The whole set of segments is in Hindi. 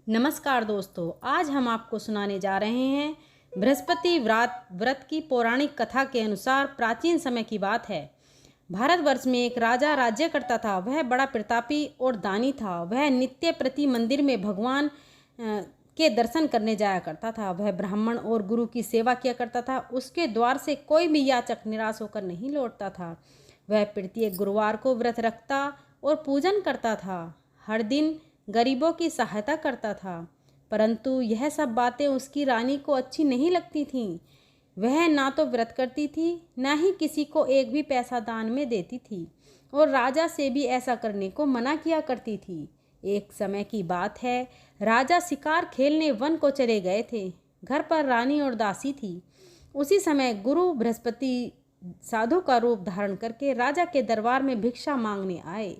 नमस्कार दोस्तों, आज हम आपको सुनाने जा रहे हैं बृहस्पति व्रत की पौराणिक कथा के अनुसार प्राचीन समय की बात है। भारतवर्ष में एक राजा राज्य करता था। वह बड़ा प्रतापी और दानी था। वह नित्य प्रति मंदिर में भगवान के दर्शन करने जाया करता था। वह ब्राह्मण और गुरु की सेवा किया करता था। उसके द्वार से कोई भी याचक निराश होकर नहीं लौटता था। वह प्रत्येक गुरुवार को व्रत रखता और पूजन करता था। हर दिन गरीबों की सहायता करता था, परंतु यह सब बातें उसकी रानी को अच्छी नहीं लगती थीं। वह ना तो व्रत करती थी, ना ही किसी को एक भी पैसा दान में देती थी और राजा से भी ऐसा करने को मना किया करती थी। एक समय की बात है, राजा शिकार खेलने वन को चले गए थे। घर पर रानी और दासी थी। उसी समय गुरु बृहस्पति साधु का रूप धारण करके राजा के दरबार में भिक्षा मांगने आए।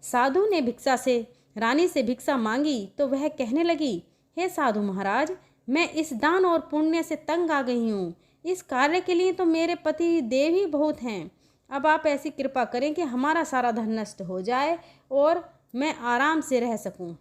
साधु ने रानी से भिक्षा मांगी तो वह कहने लगी, हे साधु महाराज, मैं इस दान और पुण्य से तंग आ गई हूँ। इस कार्य के लिए तो मेरे पति देव ही बहुत हैं। अब आप ऐसी कृपा करें कि हमारा सारा धन नष्ट हो जाए और मैं आराम से रह सकूं।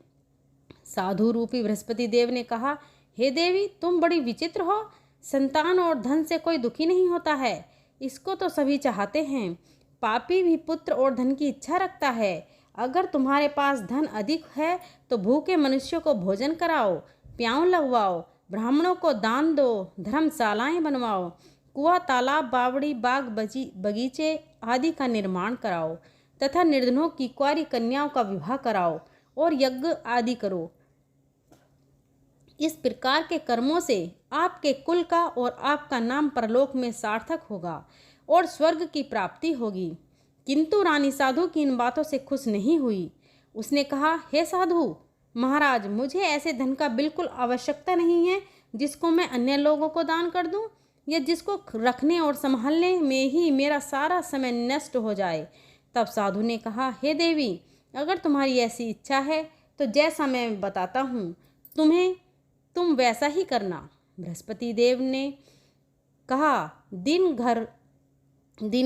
साधु रूपी बृहस्पति देव ने कहा, हे देवी, तुम बड़ी विचित्र हो। संतान और धन से कोई दुखी नहीं होता है, इसको तो सभी चाहते हैं। पापी भी पुत्र और धन की इच्छा रखता है। अगर तुम्हारे पास धन अधिक है तो भूखे मनुष्यों को भोजन कराओ, प्याऊ लगवाओ, ब्राह्मणों को दान दो, धर्मशालाएं बनवाओ, कुआं, तालाब, बावड़ी, बाग बगीचे आदि का निर्माण कराओ तथा निर्धनों की कुंवारी कन्याओं का विवाह कराओ और यज्ञ आदि करो। इस प्रकार के कर्मों से आपके कुल का और आपका नाम परलोक में सार्थक होगा और स्वर्ग की प्राप्ति होगी। किंतु रानी साधु की इन बातों से खुश नहीं हुई। उसने कहा, हे साधु महाराज, मुझे ऐसे धन का बिल्कुल आवश्यकता नहीं है जिसको मैं अन्य लोगों को दान कर दूं या जिसको रखने और संभालने में ही मेरा सारा समय नष्ट हो जाए। तब साधु ने कहा, हे देवी, अगर तुम्हारी ऐसी इच्छा है तो जैसा मैं बताता हूँ तुम वैसा ही करना। बृहस्पति देव ने कहा, दिन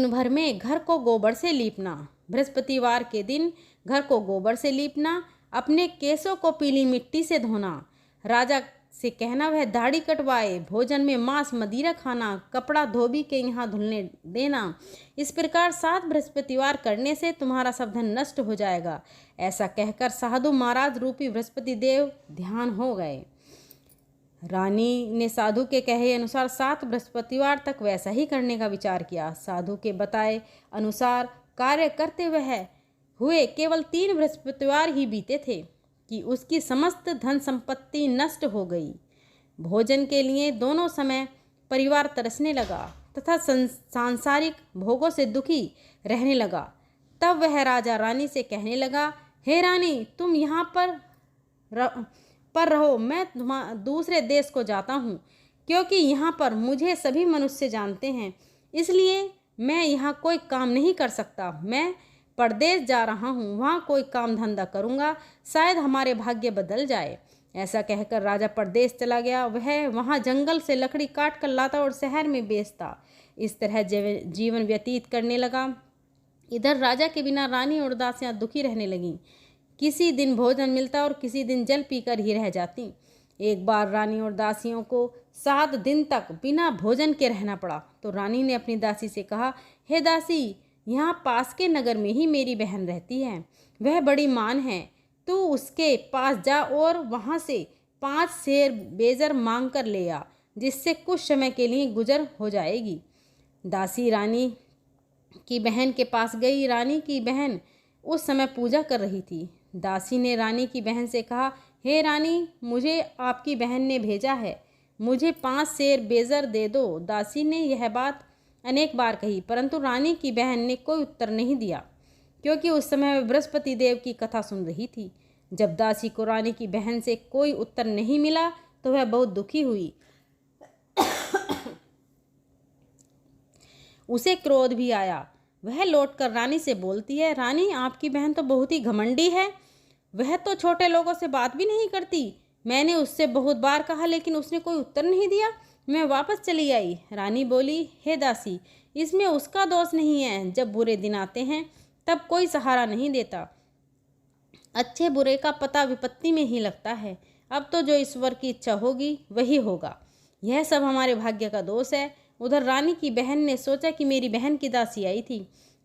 भर में घर को गोबर से लीपना। बृहस्पतिवार के दिन घर को गोबर से लीपना। अपने केसों को पीली मिट्टी से धोना। राजा से कहना वह दाढ़ी कटवाए। भोजन में मांस मदिरा खाना। कपड़ा धोबी के यहाँ धुलने देना। इस प्रकार 7 बृहस्पतिवार करने से तुम्हारा सब धन नष्ट हो जाएगा। ऐसा कहकर साधु महाराज रूपी बृहस्पति देव ध्यान हो गए। रानी ने साधु के कहे अनुसार 7 बृहस्पतिवार तक वैसा ही करने का विचार किया। साधु के बताए अनुसार कार्य करते हुए केवल 3 बृहस्पतिवार ही बीते थे कि उसकी समस्त धन संपत्ति नष्ट हो गई। भोजन के लिए दोनों समय परिवार तरसने लगा तथा सांसारिक भोगों से दुखी रहने लगा। तब वह राजा रानी से कहने लगा, हे रानी, तुम यहाँ पर रहो, मैं दूसरे देश को जाता हूँ, क्योंकि यहाँ पर मुझे सभी मनुष्य जानते हैं, इसलिए मैं यहाँ कोई काम नहीं कर सकता। मैं परदेश जा रहा हूँ, वहाँ कोई काम धंधा करूँगा, शायद हमारे भाग्य बदल जाए। ऐसा कहकर राजा परदेश चला गया। वह वहाँ जंगल से लकड़ी काट कर लाता और शहर में बेचता। इस तरह जीवन व्यतीत करने लगा। इधर राजा के बिना रानी और दासियाँ दुखी रहने लगीं। किसी दिन भोजन मिलता और किसी दिन जल पीकर ही रह जाती। एक बार रानी और दासियों को 7 दिन तक बिना भोजन के रहना पड़ा तो रानी ने अपनी दासी से कहा, हे दासी, यहाँ पास के नगर में ही मेरी बहन रहती है। वह बड़ी मान है। तू उसके पास जा और वहाँ से 5 सेर बेजर मांग कर ले आ, जिससे कुछ समय के लिए गुजर हो जाएगी। दासी रानी की बहन के पास गई। रानी की बहन उस समय पूजा कर रही थी। दासी ने रानी की बहन से कहा, हे रानी, मुझे आपकी बहन ने भेजा है, मुझे 5 सेर बेजर दे दो। दासी ने यह बात अनेक बार कही, परंतु रानी की बहन ने कोई उत्तर नहीं दिया, क्योंकि उस समय वह बृहस्पति देव की कथा सुन रही थी। जब दासी को रानी की बहन से कोई उत्तर नहीं मिला तो वह बहुत दुखी हुई। उसे क्रोध भी आया। वह लौटकर रानी से बोलती है, रानी, आपकी बहन तो बहुत ही घमंडी है। वह तो छोटे लोगों से बात भी नहीं करती। मैंने उससे बहुत बार कहा, लेकिन उसने कोई उत्तर नहीं दिया। मैं वापस चली आई। रानी बोली, हे दासी, इसमें उसका दोष नहीं है। जब बुरे दिन आते हैं तब कोई सहारा नहीं देता। अच्छे बुरे का पता विपत्ति में ही लगता है। अब तो जो ईश्वर की इच्छा होगी वही होगा। यह सब हमारे भाग्य का दोष है। उधर रानी की बहन ने सोचा कि मेरी बहन की दासी आई थी,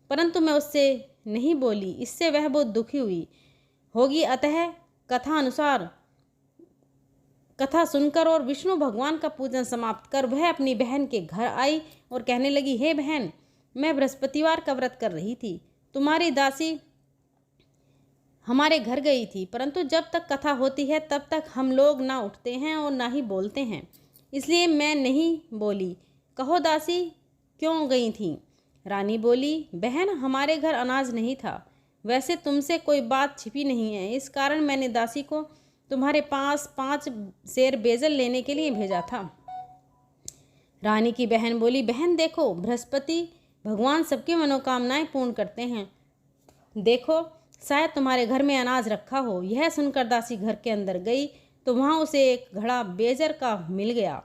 परंतु मैं उससे नहीं बोली, इससे वह बहुत दुखी हुई होगी। अतः कथा सुनकर और विष्णु भगवान का पूजन समाप्त कर वह अपनी बहन के घर आई और कहने लगी, हे बहन, मैं बृहस्पतिवार का व्रत कर रही थी। तुम्हारी दासी हमारे घर गई थी, परंतु जब तक कथा होती है तब तक हम लोग ना उठते हैं और ना ही बोलते हैं, इसलिए मैं नहीं बोली। कहो दासी, क्यों गई थी? रानी बोली, बहन, हमारे घर अनाज नहीं था। वैसे तुमसे कोई बात छिपी नहीं है, इस कारण मैंने दासी को तुम्हारे पास 5 सेर बेजल लेने के लिए भेजा था। रानी की बहन बोली, बहन देखो, बृहस्पति भगवान सबकी मनोकामनाएं पूर्ण करते हैं। देखो, शायद तुम्हारे घर में अनाज रखा हो। यह सुनकर दासी घर के अंदर गई तो वहाँ उसे एक घड़ा बेजर का मिल गया।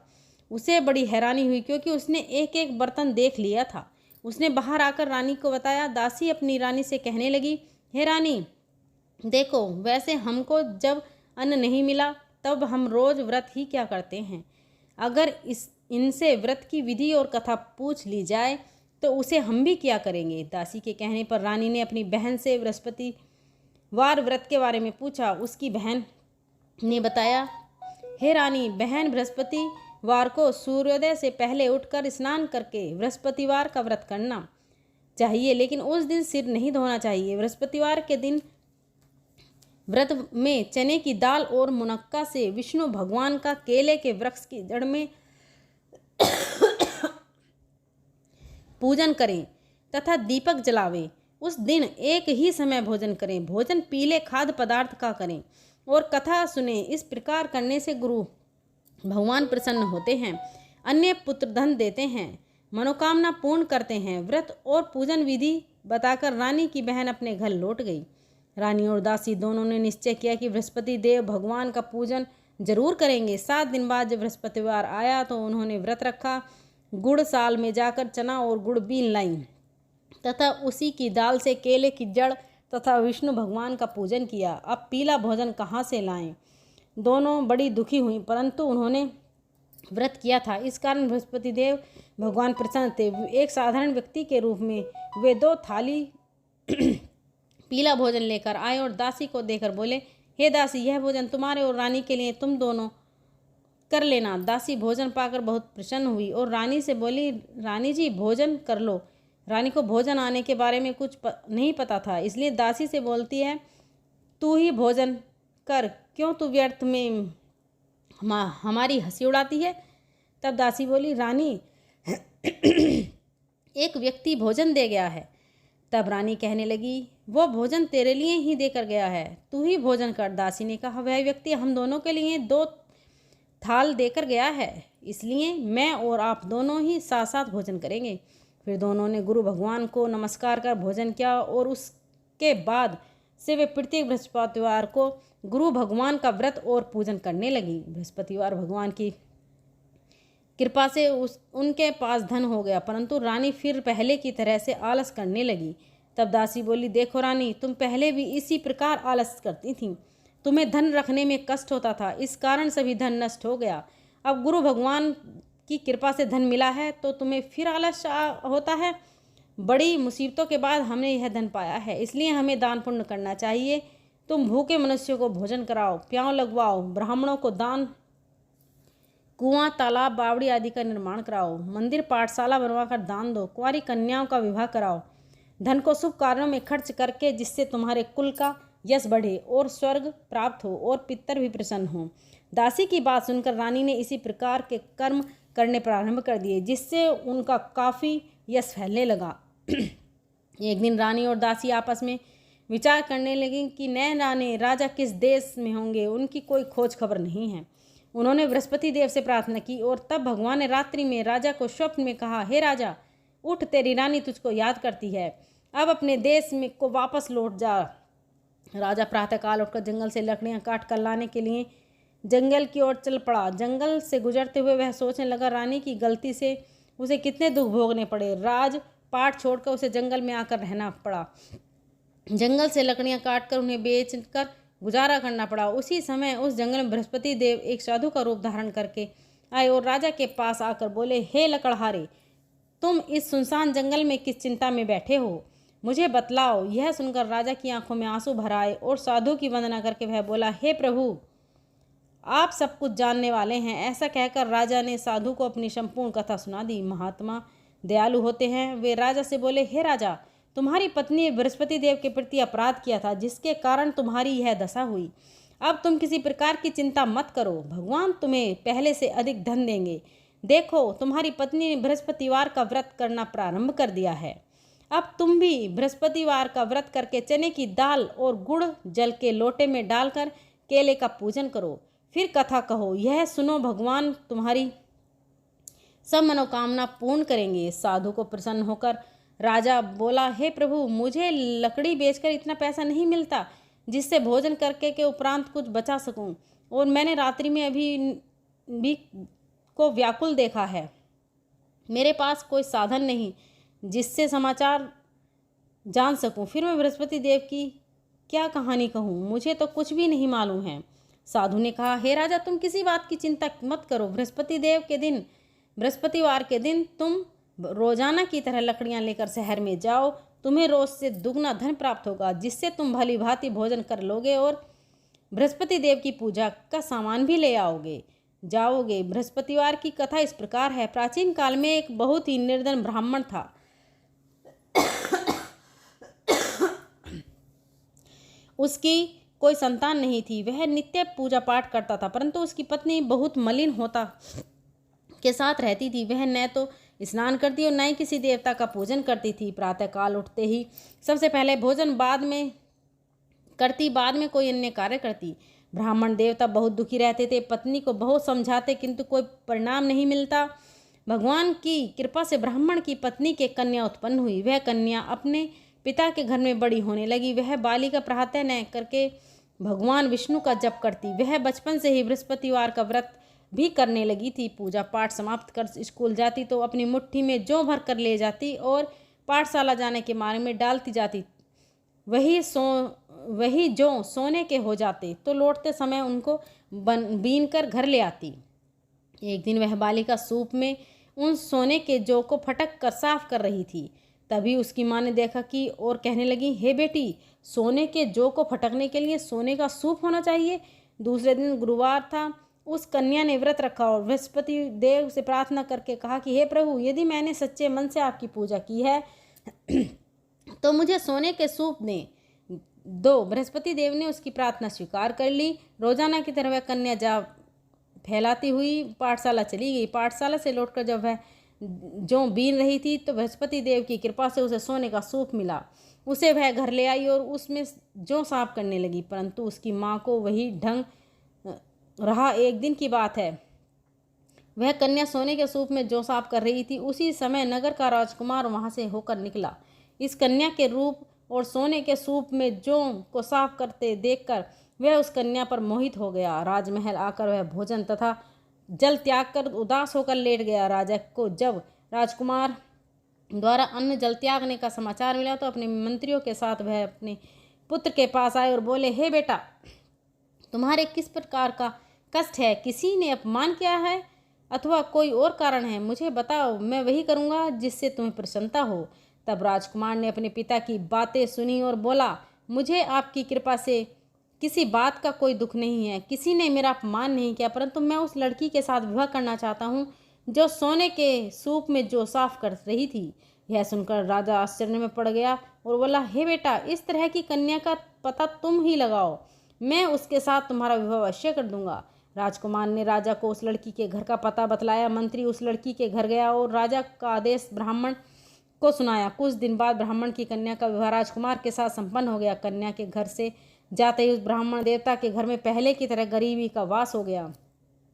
उसे बड़ी हैरानी हुई क्योंकि उसने एक एक बर्तन देख लिया था। उसने बाहर आकर रानी को बताया। दासी अपनी रानी से कहने लगी, हे रानी, देखो, वैसे हमको जब अन्न नहीं मिला तब हम रोज व्रत ही क्या करते हैं। अगर इनसे व्रत की विधि और कथा पूछ ली जाए तो उसे हम भी क्या करेंगे। दासी के कहने पर रानी ने अपनी बहन से बृहस्पतिवार व्रत के बारे में पूछा। उसकी बहन ने बताया, हे रानी, बहन, बृहस्पतिवार को सूर्योदय से पहले उठकर स्नान करके बृहस्पतिवार का व्रत करना चाहिए, लेकिन उस दिन सिर नहीं धोना चाहिए। बृहस्पतिवार के दिन व्रत में चने की दाल और मुनक्का से विष्णु भगवान का केले के वृक्ष की जड़ में पूजन करें तथा दीपक जलावें। उस दिन एक ही समय भोजन करें। भोजन पीले खाद्य पदार्थ का करें और कथा सुने। इस प्रकार करने से गुरु भगवान प्रसन्न होते हैं, अन्य पुत्र धन देते हैं, मनोकामना पूर्ण करते हैं। व्रत और पूजन विधि बताकर रानी की बहन अपने घर लौट गई। रानी और दासी दोनों ने निश्चय किया कि बृहस्पति देव भगवान का पूजन जरूर करेंगे। 7 दिन बाद जब बृहस्पतिवार आया तो उन्होंने व्रत रखा। गुड़ साल में जाकर चना और गुड़ बीन लाई तथा उसी की दाल से केले की जड़ तथा विष्णु भगवान का पूजन किया। अब पीला भोजन कहाँ से लाएं? दोनों बड़ी दुखी हुई, परंतु उन्होंने व्रत किया था, इस कारण बृहस्पति देव भगवान प्रसन्न थे। एक साधारण व्यक्ति के रूप में वे 2 थाली पीला भोजन लेकर आए और दासी को देकर बोले, हे दासी, यह भोजन तुम्हारे और रानी के लिए, तुम दोनों कर लेना। दासी भोजन पाकर बहुत प्रसन्न हुई और रानी से बोली, रानी जी, भोजन कर लो। रानी को भोजन आने के बारे में कुछ नहीं पता था, इसलिए दासी से बोलती है, तू ही भोजन कर, क्यों तू व्यर्थ में हमारी हंसी उड़ाती है। तब दासी बोली, रानी, एक व्यक्ति भोजन दे गया है। तब रानी कहने लगी, वो भोजन तेरे लिए ही देकर गया है, तू ही भोजन कर। दासी ने कहा, वह व्यक्ति हम दोनों के लिए 2 थाल देकर गया है, इसलिए मैं और आप दोनों ही साथ साथ भोजन करेंगे। फिर दोनों ने गुरु भगवान को नमस्कार कर भोजन किया और उसके बाद से वे प्रत्येक बृहस्पतिवार को गुरु भगवान का व्रत और पूजन करने लगी। बृहस्पतिवार भगवान की कृपा से उनके पास धन हो गया, परंतु रानी फिर पहले की तरह से आलस करने लगी। तब दासी बोली, देखो रानी, तुम पहले भी इसी प्रकार आलस करती थी। तुम्हें धन रखने में कष्ट होता था, इस कारण सभी धन नष्ट हो गया। अब गुरु भगवान की कृपा से धन मिला है तो तुम्हें फिर आलस होता है। बड़ी मुसीबतों के बाद हमने यह धन पाया है, इसलिए हमें दान पुण्य करना चाहिए। तुम भूखे मनुष्यों को भोजन कराओ, प्याव लगवाओ, ब्राह्मणों को दान, कुआं, तालाब, बावड़ी आदि का निर्माण कराओ, मंदिर पाठशाला बनवाकर दान दो, कुंवारी कन्याओं का विवाह कराओ। धन को शुभ कार्यों में खर्च करके जिससे तुम्हारे कुल का यश बढ़े और स्वर्ग प्राप्त हो और पितर भी प्रसन्न हो। दासी की बात सुनकर रानी ने इसी प्रकार के कर्म करने प्रारंभ कर दिए, जिससे उनका काफ़ी यश फैलने लगा। एक दिन रानी और दासी आपस में विचार करने लगी कि नए रानी राजा किस देश में होंगे, उनकी कोई खोज खबर नहीं है। उन्होंने बृहस्पति देव से प्रार्थना की और तब भगवान ने रात्रि में राजा को स्वप्न में कहा, हे राजा, उठ, तेरी रानी तुझको याद करती है, अब अपने देश में को वापस लौट जा। राजा प्रातःकाल उठकर जंगल से लकड़ियां काट कर लाने के लिए जंगल की ओर चल पड़ा। जंगल से गुजरते हुए वह सोचने लगा, रानी की गलती से उसे कितने दुख भोगने पड़े। राज पाट छोड़कर उसे जंगल में आकर रहना पड़ा। जंगल से लकड़ियां काटकर उन्हें बेचकर गुजारा करना पड़ा। उसी समय उस जंगल में बृहस्पति देव एक साधु का रूप धारण करके आए और राजा के पास आकर बोले, हे लकड़हारे, तुम इस सुनसान जंगल में किस चिंता में बैठे हो, मुझे बतलाओ। यह सुनकर राजा की आंखों में आंसू भर आए और साधु की वंदना करके वह बोला, हे प्रभु, आप सब कुछ जानने वाले हैं। ऐसा कहकर राजा ने साधु को अपनी संपूर्ण कथा सुना दी। महात्मा दयालु होते हैं। वे राजा से बोले, हे राजा, तुम्हारी पत्नी ने बृहस्पति देव के प्रति अपराध किया था, जिसके कारण तुम्हारी यह दशा हुई। अब तुम किसी प्रकार की चिंता मत करो, भगवान तुम्हें पहले से अधिक धन देंगे। देखो, तुम्हारी पत्नी ने बृहस्पतिवार का व्रत करना प्रारंभ कर दिया है। अब तुम भी बृहस्पतिवार का व्रत करके चने की दाल और गुड़ जल के लोटे में डालकर केले का पूजन करो, फिर कथा कहो। यह सुनो, भगवान तुम्हारी सब मनोकामना पूर्ण करेंगे। साधु को प्रसन्न होकर राजा बोला, हे प्रभु, मुझे लकड़ी बेचकर इतना पैसा नहीं मिलता जिससे भोजन करके के उपरांत कुछ बचा सकूं, और मैंने रात्रि में अभी भी को व्याकुल देखा है। मेरे पास कोई साधन नहीं जिससे समाचार जान सकूं, फिर मैं बृहस्पति देव की क्या कहानी कहूँ, मुझे तो कुछ भी नहीं मालूम है। साधु ने कहा, हे राजा, तुम किसी बात की चिंता मत करो। बृहस्पतिवार के दिन तुम रोजाना की तरह लकड़ियां लेकर शहर में जाओ। तुम्हें रोज से दुगना धन प्राप्त होगा, जिससे तुम भली भांति भोजन कर लोगे और बृहस्पति देव की पूजा का सामान भी ले आओगे जाओगे। बृहस्पतिवार की कथा इस प्रकार है। प्राचीन काल में एक बहुत ही निर्धन ब्राह्मण था। उसकी कोई संतान नहीं थी। वह नित्य पूजा पाठ करता था, परंतु उसकी पत्नी बहुत मलिन होता के साथ रहती थी। वह न तो स्नान करती और न ही किसी देवता का पूजन करती थी। प्रातःकाल उठते ही सबसे पहले भोजन बाद में कोई अन्य कार्य करती। ब्राह्मण देवता बहुत दुखी रहते थे। पत्नी को बहुत समझाते, किंतु कोई परिणाम नहीं मिलता। भगवान की कृपा से ब्राह्मण की पत्नी के कन्या उत्पन्न हुई। वह कन्या अपने पिता के घर में बड़ी होने लगी। वह बालिका प्रातः न करके भगवान विष्णु का जप करती। वह बचपन से ही बृहस्पतिवार का व्रत भी करने लगी थी। पूजा पाठ समाप्त कर स्कूल जाती तो अपनी मुट्ठी में जौ भर कर ले जाती और पाठशाला जाने के मार्ग में डालती जाती। वही जौ सोने के हो जाते तो लौटते समय उनको बीन कर घर ले आती। एक दिन वह बालिका सूप में उन सोने के जौ को फटक कर साफ कर रही थी। तभी उसकी माँ ने देखा कि और कहने लगी, हे बेटी, सोने के जौ को फटकने के लिए सोने का सूप होना चाहिए। दूसरे दिन गुरुवार था। उस कन्या ने व्रत रखा और बृहस्पति देव से प्रार्थना करके कहा कि हे प्रभु, यदि मैंने सच्चे मन से आपकी पूजा की है तो मुझे सोने के सूप दें दो। बृहस्पति देव ने उसकी प्रार्थना स्वीकार कर ली। रोजाना की तरह वह कन्या जा फैलाती हुई पाठशाला चली गई। पाठशाला से लौटकर जब वह जौ बीन रही थी तो बृहस्पति देव की कृपा से उसे सोने का सूप मिला। उसे वह घर ले आई और उसमें जौ साफ करने लगी, परंतु उसकी माँ को वही ढंग रहा। एक दिन की बात है, वह कन्या सोने के सूप में जौ साफ कर रही थी। उसी समय नगर का राजकुमार वहां से होकर निकला। इस कन्या के रूप और सोने के सूप में जौ को साफ करते देखकर वह उस कन्या पर मोहित हो गया। राजमहल आकर वह भोजन तथा जल त्याग कर उदास होकर लेट गया। राजा को जब राजकुमार द्वारा अन्न जल त्यागने का समाचार मिला तो अपने मंत्रियों के साथ वह अपने पुत्र के पास आए और बोले, हे बेटा, तुम्हारे किस प्रकार का कष्ट है? किसी ने अपमान किया है अथवा कोई और कारण है? मुझे बताओ, मैं वही करूँगा जिससे तुम्हें प्रसन्नता हो। तब राजकुमार ने अपने पिता की बातें सुनी और बोला, मुझे आपकी कृपा से किसी बात का कोई दुख नहीं है। किसी ने मेरा अपमान नहीं किया, परंतु मैं उस लड़की के साथ विवाह करना चाहता हूँ जो सोने के सूप में जौ साफ कर रही थी। यह सुनकर राजा आश्चर्य में पड़ गया और बोला, हे बेटा, इस तरह की कन्या का पता तुम ही लगाओ, मैं उसके साथ तुम्हारा विवाह अवश्य कर दूंगा। राजकुमार ने राजा को उस लड़की के घर का पता बतलाया। मंत्री उस लड़की के घर गया और राजा का आदेश ब्राह्मण को सुनाया। कुछ दिन बाद ब्राह्मण की कन्या का विवाह राजकुमार के साथ संपन्न हो गया। कन्या के घर से जाते ही उस ब्राह्मण देवता के घर में पहले की तरह गरीबी का वास हो गया।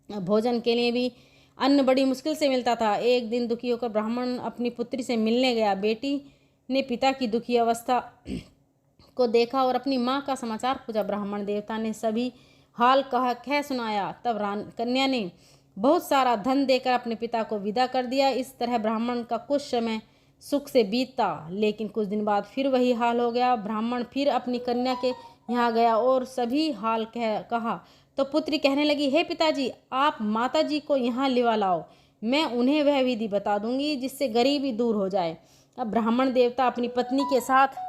भोजन के लिए भी अन्न बड़ी मुश्किल से मिलता था। एक दिन दुखी होकर ब्राह्मण अपनी पुत्री से मिलने गया। बेटी ने पिता की दुखी अवस्था को देखा और अपनी माँ का समाचार पूछा। ब्राह्मण देवता ने सभी हाल कह सुनाया। तब कन्या ने बहुत सारा धन देकर अपने पिता को विदा कर दिया। इस तरह ब्राह्मण का कुछ समय सुख से बीतता, लेकिन कुछ दिन बाद फिर वही हाल हो गया। ब्राह्मण फिर अपनी कन्या के यहाँ गया और सभी हाल कहा तो पुत्री कहने लगी, हे पिताजी, आप माता जी को यहाँ लिवा लाओ, मैं उन्हें वह विधि बता दूंगी जिससे गरीबी दूर हो जाए। अब ब्राह्मण देवता अपनी पत्नी के साथ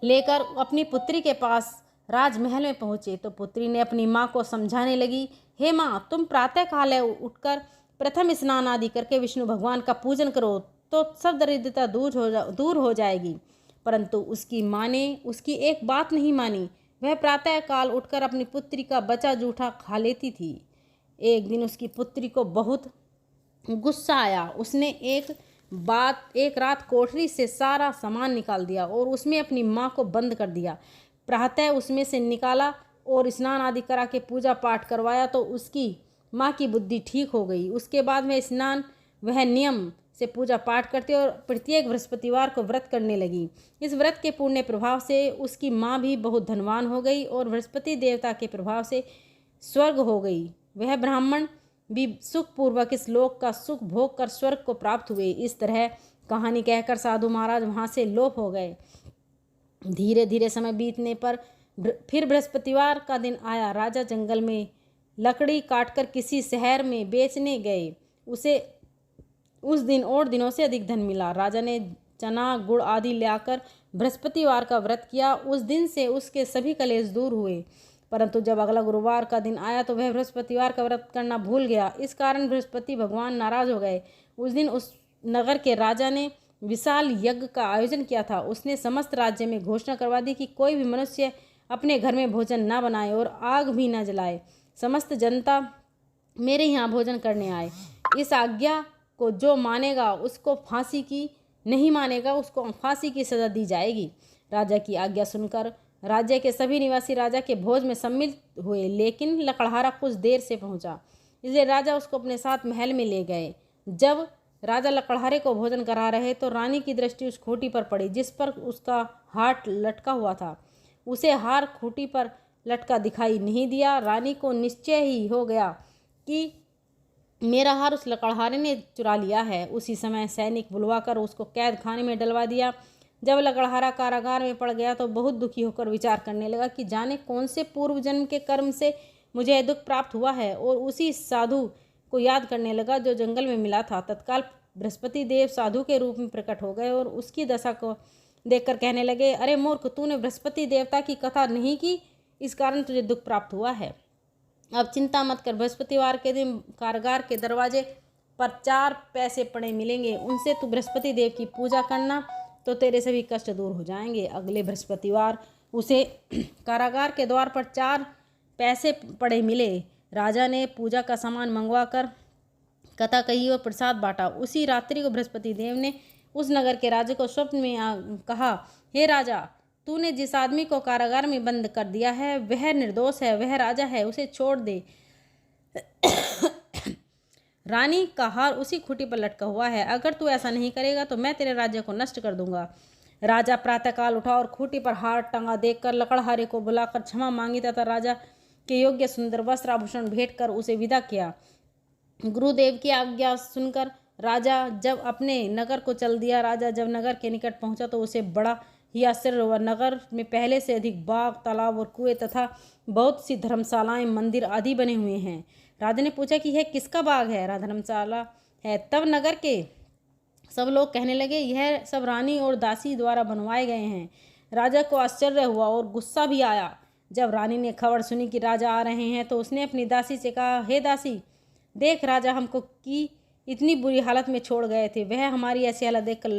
लेकर अपनी पुत्री के पास राजमहल में पहुंचे तो पुत्री ने अपनी माँ को समझाने लगी, हे माँ, तुम प्रातः काल उठकर प्रथम स्नान आदि करके विष्णु भगवान का पूजन करो तो सब दरिद्रता दूर हो जाएगी। परंतु उसकी माँ ने उसकी एक बात नहीं मानी। वह प्रातः काल उठकर अपनी पुत्री का बचा जूठा खा लेती थी। एक दिन उसकी पुत्री को बहुत गुस्सा आया। उसने एक रात कोठरी से सारा सामान निकाल दिया और उसमें अपनी माँ को बंद कर दिया। प्रातः उसमें से निकाला और स्नान आदि करा के पूजा पाठ करवाया तो उसकी माँ की बुद्धि ठीक हो गई। उसके बाद वह नियम से पूजा पाठ करती और प्रत्येक बृहस्पतिवार को व्रत करने लगी। इस व्रत के पुण्य प्रभाव से उसकी माँ भी बहुत धनवान हो गई और बृहस्पति देवता के प्रभाव से स्वर्ग हो गई। वह ब्राह्मण भी सुखपूर्वक इस लोक का सुख भोग कर स्वर्ग को प्राप्त हुए। इस तरह कहानी कहकर साधु महाराज वहाँ से लोप हो गए। धीरे धीरे समय बीतने पर फिर बृहस्पतिवार का दिन आया। राजा जंगल में लकड़ी काटकर किसी शहर में बेचने गए। उसे उस दिन और दिनों से अधिक धन मिला। राजा ने चना गुड़ आदि लाकर बृहस्पतिवार का व्रत किया। उस दिन से उसके सभी कलेश दूर हुए। परंतु जब अगला गुरुवार का दिन आया तो वह बृहस्पतिवार का व्रत करना भूल गया। इस कारण बृहस्पति भगवान नाराज हो गए। उस दिन उस नगर के राजा ने विशाल यज्ञ का आयोजन किया था। उसने समस्त राज्य में घोषणा करवा दी कि कोई भी मनुष्य अपने घर में भोजन न बनाए और आग भी न जलाए। समस्त जनता मेरे यहाँ भोजन करने आए। इस आज्ञा को जो मानेगा उसको फांसी की, नहीं मानेगा उसको फांसी की सजा दी जाएगी। राजा की आज्ञा सुनकर राज्य के सभी निवासी राजा के भोज में सम्मिलित हुए, लेकिन लकड़हारा कुछ देर से पहुंचा, इसलिए राजा उसको अपने साथ महल में ले गए। जब राजा लकड़हारे को भोजन करा रहे तो रानी की दृष्टि उस खूंटी पर पड़ी जिस पर उसका हार लटका हुआ था। उसे हार खूंटी पर लटका दिखाई नहीं दिया। रानी को निश्चय ही हो गया कि मेरा हार उस लकड़हारे ने चुरा लिया है। उसी समय सैनिक बुलवाकर उसको कैद खाने में डलवा दिया। जब लकड़हारा कारागार में पड़ गया तो बहुत दुखी होकर विचार करने लगा कि जाने कौन से पूर्व जन्म के कर्म से मुझे यह दुख प्राप्त हुआ है, और उसी साधु को याद करने लगा जो जंगल में मिला था। तत्काल बृहस्पति देव साधु के रूप में प्रकट हो गए और उसकी दशा को देखकर कहने लगे, अरे मूर्ख, तूने बृहस्पति देवता की कथा नहीं की, इस कारण तुझे दुख प्राप्त हुआ है। अब चिंता मत कर, बृहस्पतिवार के दिन कारागार के दरवाजे पर 4 पैसे पड़े मिलेंगे, उनसे तू बृहस्पति देव की पूजा करना तो तेरे सभी कष्ट दूर हो जाएंगे। अगले बृहस्पतिवार उसे कारागार के द्वार पर 4 पैसे पड़े मिले। राजा ने पूजा का सामान मंगवा कर कथा कही और प्रसाद बांटा। उसी रात्रि को बृहस्पति देव ने उस नगर के राजा को स्वप्न में कहा, हे राजा, तूने जिस आदमी को कारागार में बंद कर दिया है वह निर्दोष है, वह राजा है, उसे छोड़ दे। रानी का हार उसी खूंटी पर लटका हुआ है, अगर तू ऐसा नहीं करेगा तो मैं तेरे राज्य को नष्ट कर दूंगा। राजा प्रातःकाल उठा और खूंटी पर हार टंगा देखकर लकड़हारे को बुलाकर क्षमा मांगी तथा राजा के योग्य सुंदर वस्त्र आभूषण भेंट कर उसे विदा किया। गुरुदेव की आज्ञा सुनकर राजा जब अपने नगर को चल दिया। राजा जब नगर के निकट पहुंचा तो उसे बड़ा ही आश्चर्य हुआ। नगर में पहले से अधिक बाग, तालाब और कुएं तथा बहुत सी धर्मशालाएं, मंदिर आदि बने हुए हैं। राजा ने पूछा कि यह किसका बाग है, धर्मशाला है? तब नगर के सब लोग कहने लगे, यह सब रानी और दासी द्वारा बनवाए गए हैं। राजा को आश्चर्य हुआ और गुस्सा भी आया। जब रानी ने खबर सुनी कि राजा आ रहे हैं तो उसने अपनी दासी से कहा, हे दासी, देख, राजा हमको की इतनी बुरी हालत में छोड़ गए थे, वह हमारी ऐसी हालत देखकर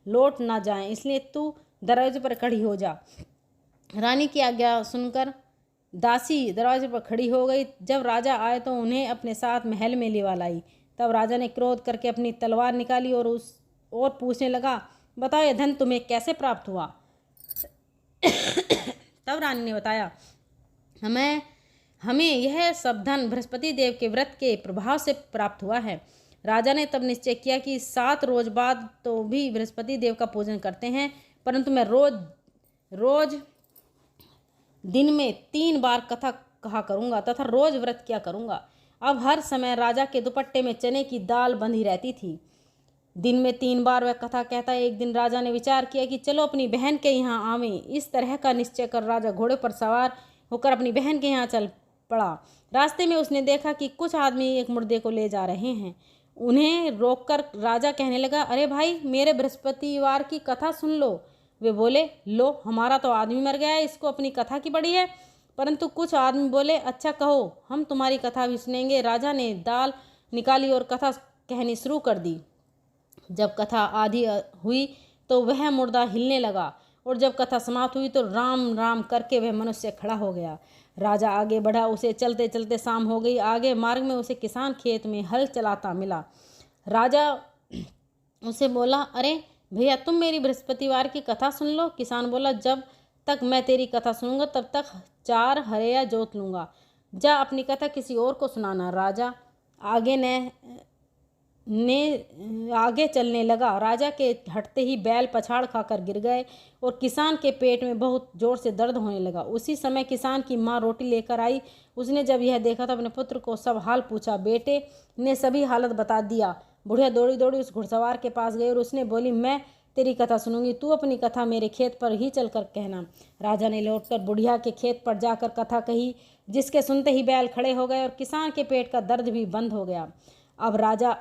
लौट ना जाएं, इसलिए तू दरवाजे पर खड़ी हो जा। रानी की आज्ञा सुनकर दासी दरवाजे पर खड़ी हो गई। जब राजा आए तो उन्हें अपने साथ महल में लिवा लाई। तब राजा ने क्रोध करके अपनी तलवार निकाली और पूछने लगा, बताओ यह धन तुम्हें कैसे प्राप्त हुआ? तब रानी ने बताया, हमें यह सब धन बृहस्पति देव के व्रत के प्रभाव से प्राप्त हुआ है। राजा ने तब निश्चय किया कि 7 रोज बाद तो भी बृहस्पति देव का पूजन करते हैं, परंतु मैं रोज दिन में 3 बार कथा कहा करूँगा तथा रोज व्रत किया करूँगा। अब हर समय राजा के दुपट्टे में चने की दाल बंधी रहती थी। दिन में 3 बार वह कथा कहता है। एक दिन राजा ने विचार किया कि चलो अपनी बहन के यहाँ आवें। इस तरह का निश्चय कर राजा घोड़े पर सवार होकर अपनी बहन के यहाँ चल पड़ा। रास्ते में उसने देखा कि कुछ आदमी एक मुर्दे को ले जा रहे हैं। उन्हें रोककर राजा कहने लगा, अरे भाई, मेरे बृहस्पतिवार की कथा सुन लो। वे बोले, लो, हमारा तो आदमी मर गया है, इसको अपनी कथा की पड़ी है। परंतु कुछ आदमी बोले, अच्छा कहो, हम तुम्हारी कथा भी सुनेंगे। राजा ने दाल निकाली और कथा कहनी शुरू कर दी। जब कथा आधी हुई तो वह मुर्दा हिलने लगा और जब कथा समाप्त हुई तो राम राम करके वह मनुष्य खड़ा हो गया। राजा आगे बढ़ा। उसे चलते चलते शाम हो गई। आगे मार्ग में उसे किसान खेत में हल चलाता मिला। राजा उसे बोला, अरे भैया, तुम मेरी बृहस्पतिवार की कथा सुन लो। किसान बोला, जब तक मैं तेरी कथा सुनूंगा तब तक 4 हरेया जोत लूँगा। जा अपनी कथा किसी और को सुनाना। राजा आगे चलने लगा। राजा के हटते ही बैल पछाड़ खाकर गिर गए और किसान के पेट में बहुत जोर से दर्द होने लगा। उसी समय किसान की माँ रोटी लेकर आई। उसने जब यह देखा तो अपने पुत्र को सब हाल पूछा। बेटे ने सभी हालत बता दिया। बुढ़िया दौड़ी दौड़ी उस घुड़सवार के पास गई और उसने बोली, मैं तेरी कथा सुनूंगी, तू अपनी कथा मेरे खेत पर ही चलकर कहना। राजा ने लौटकर बुढ़िया के खेत पर जाकर कथा कही, जिसके सुनते ही बैल खड़े हो गए और किसान के पेट का दर्द भी बंद हो गया। अब राजा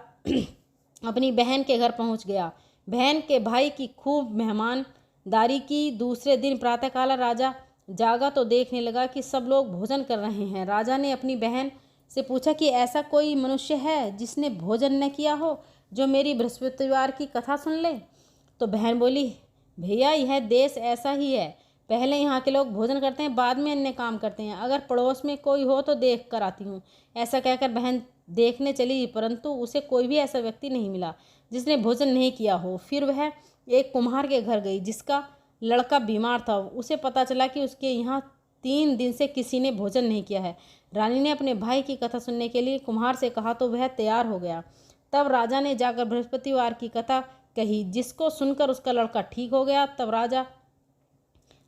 अपनी बहन के घर पहुंच गया। बहन के भाई की खूब मेहमानदारी की। दूसरे दिन प्रातःकाल राजा जागा तो देखने लगा कि सब लोग भोजन कर रहे हैं। राजा ने अपनी बहन से पूछा कि ऐसा कोई मनुष्य है जिसने भोजन न किया हो, जो मेरी बृहस्पतिवार की कथा सुन ले। तो बहन बोली, भैया, यह देश ऐसा ही है। पहले यहाँ के लोग भोजन करते हैं, बाद में अन्य काम करते हैं। अगर पड़ोस में कोई हो तो देख कर आती हूँ। ऐसा कहकर बहन देखने चली, परंतु उसे कोई भी ऐसा व्यक्ति नहीं मिला जिसने भोजन नहीं किया हो। फिर वह एक कुम्हार के घर गई जिसका लड़का बीमार था। उसे पता चला कि उसके यहाँ 3 दिन से किसी ने भोजन नहीं किया है। रानी ने अपने भाई की कथा सुनने के लिए कुम्हार से कहा तो वह तैयार हो गया। तब राजा ने जाकर बृहस्पतिवार की कथा कही, जिसको सुनकर उसका लड़का ठीक हो गया।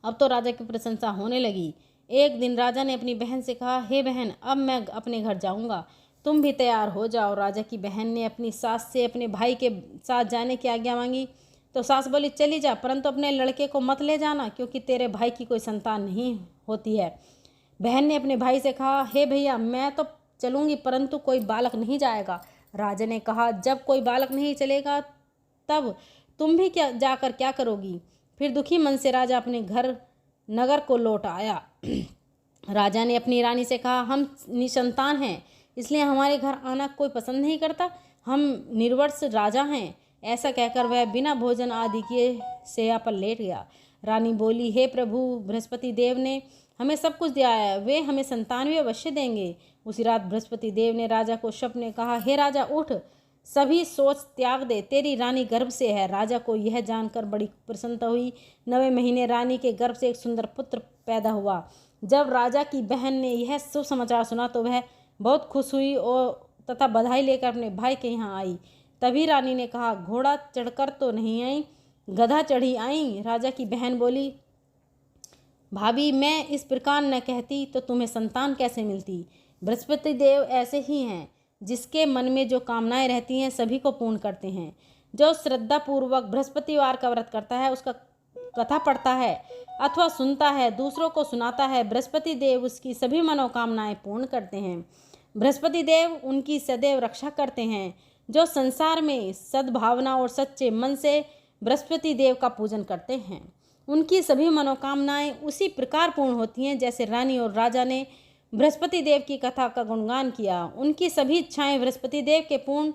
अब तो राजा की प्रशंसा होने लगी। एक दिन राजा ने अपनी बहन से कहा, हे बहन, अब मैं अपने घर जाऊंगा, तुम भी तैयार हो जाओ। राजा की बहन ने अपनी सास से अपने भाई के साथ जाने की आज्ञा मांगी तो सास बोली, चली जा, परंतु अपने लड़के को मत ले जाना, क्योंकि तेरे भाई की कोई संतान नहीं होती है। बहन ने अपने भाई से कहा, हे भैया, मैं तो चलूँगी, परंतु कोई बालक नहीं जाएगा। राजा ने कहा, जब कोई बालक नहीं चलेगा तब तुम भी जाकर क्या करोगी। फिर दुखी मन से राजा अपने नगर को लौट आया। राजा ने अपनी रानी से कहा, हम निसंतान हैं, इसलिए हमारे घर आना कोई पसंद नहीं करता। हम निर्वंश राजा हैं। ऐसा कहकर वह बिना भोजन आदि किए शैया पर लेट गया। रानी बोली, हे प्रभु, बृहस्पति देव ने हमें सब कुछ दिया है, वे हमें संतान भी अवश्य देंगे। उसी रात बृहस्पति देव ने राजा को स्वप्न में कहा, हे राजा, उठ, सभी सोच त्याग दे, तेरी रानी गर्भ से है। राजा को यह जानकर बड़ी प्रसन्नता हुई। 9वें महीने रानी के गर्भ से एक सुंदर पुत्र पैदा हुआ। जब राजा की बहन ने यह शुभ समाचार सुना तो वह बहुत खुश हुई और तथा बधाई लेकर अपने भाई के यहाँ आई। तभी रानी ने कहा, घोड़ा चढ़कर तो नहीं आई, गधा चढ़ी आई। राजा की बहन बोली, भाभी, मैं इस प्रकार न कहती तो तुम्हें संतान कैसे मिलती। बृहस्पति देव ऐसे ही हैं, जिसके मन में जो कामनाएं रहती हैं सभी को पूर्ण करते हैं। जो श्रद्धापूर्वक बृहस्पतिवार का व्रत करता है, उसका कथा पढ़ता है अथवा सुनता है, दूसरों को सुनाता है, बृहस्पति देव उसकी सभी मनोकामनाएं पूर्ण करते हैं। बृहस्पति देव उनकी सदैव रक्षा करते हैं। जो संसार में सद्भावना और सच्चे मन से बृहस्पति देव का पूजन करते हैं, उनकी सभी मनोकामनाएं उसी प्रकार पूर्ण होती हैं जैसे रानी और राजा ने बृहस्पति देव की कथा का गुणगान किया। उनकी सभी इच्छाएं बृहस्पति देव के पूर्ण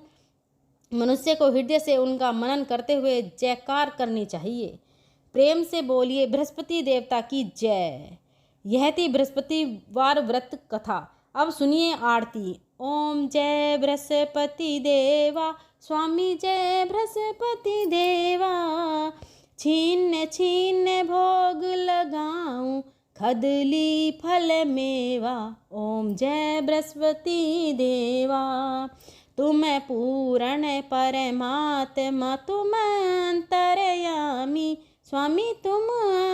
मनुष्य को हृदय से उनका मनन करते हुए जयकार करनी चाहिए। प्रेम से बोलिए, बृहस्पति देवता की जय। यह थी बृहस्पतिवार व्रत कथा। अब सुनिए आरती। ओम जय बृहस्पति देवा, स्वामी जय बृहस्पति देवा। छीन छीन भोग लगाऊं, खदली फल मेवा। ओम जय बृहस्पति देवा। तुम पूर्ण परमात्मा, तुम अंतर्यामी, स्वामी तुम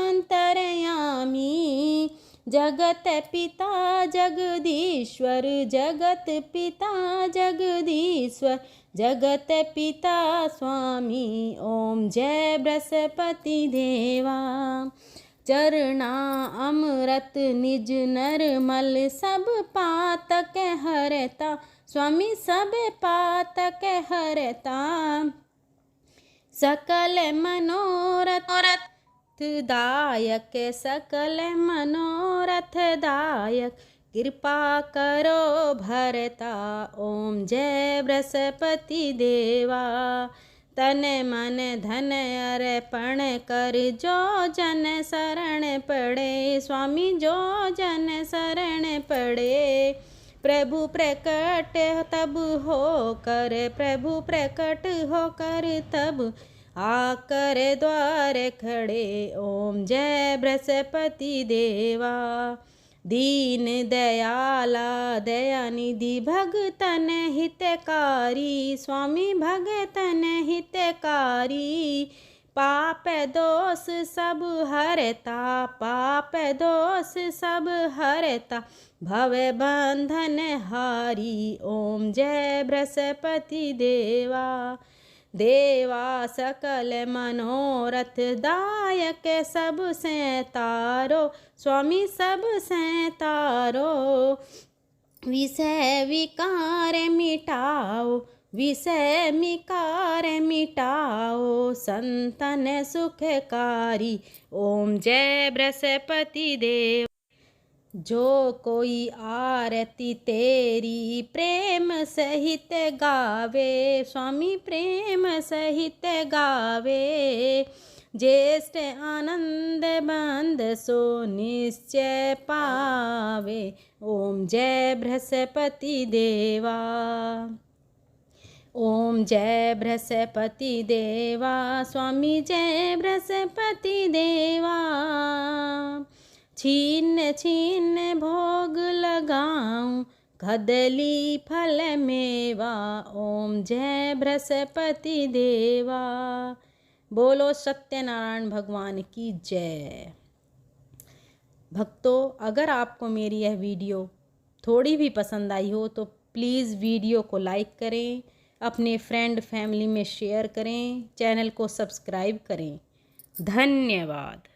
अंतर्यामी। जगत पिता जगदीश्वर, जगत पिता जगदीश्वर, जगत पिता स्वामी, ओम जय बृहस्पति देवा। चरणा अमृत निज नरमल, सब पातक हरता, स्वामी सब पातक हरता। सकल मनोरथ दायक, सकल मनोरथ दायक, कृपा करो भरता, ओम जय बृहस्पति देवा। तन मन धन अर्पण कर, जो जन शरण पड़े, स्वामी जो जन शरण पड़े। प्रभु प्रकट तब होकर, प्रभु प्रकट होकर तब आकर द्वार खड़े, ओम जय बृहस्पति देवा। दीन दयाला दयानिधि, भगतन हितकारी, स्वामी भगतन हितकारी। पाप दोष सब हरता, पाप दोष सब हरता, भव बंधन हारी, ओम जय बृहस्पति देवा। देवा सकल मनोरथ दायक, सब से तारो, स्वामी सब से तारो। विषय विकार मिटाओ, विषय विकार मिटाओ, संतन सुखकारी, ओम जय बृहस्पति देव। जो कोई आरती तेरी प्रेम सहित गावे, स्वामी प्रेम सहित गावे। ज्येष्ठ आनंद बंद सो निश्चय पावे, ओम जय बृहस्पति देवा। ओम जय बृहस्पति देवा, स्वामी जय बृहस्पति देवा। छीन छीन भोग लगाऊं, कदली फल मेवा, ओम जय बृहस्पति देवा। बोलो सत्यनारायण भगवान की जय। भक्तों, अगर आपको मेरी यह वीडियो थोड़ी भी पसंद आई हो तो प्लीज़ वीडियो को लाइक करें, अपने फ्रेंड फैमिली में शेयर करें, चैनल को सब्सक्राइब करें। धन्यवाद।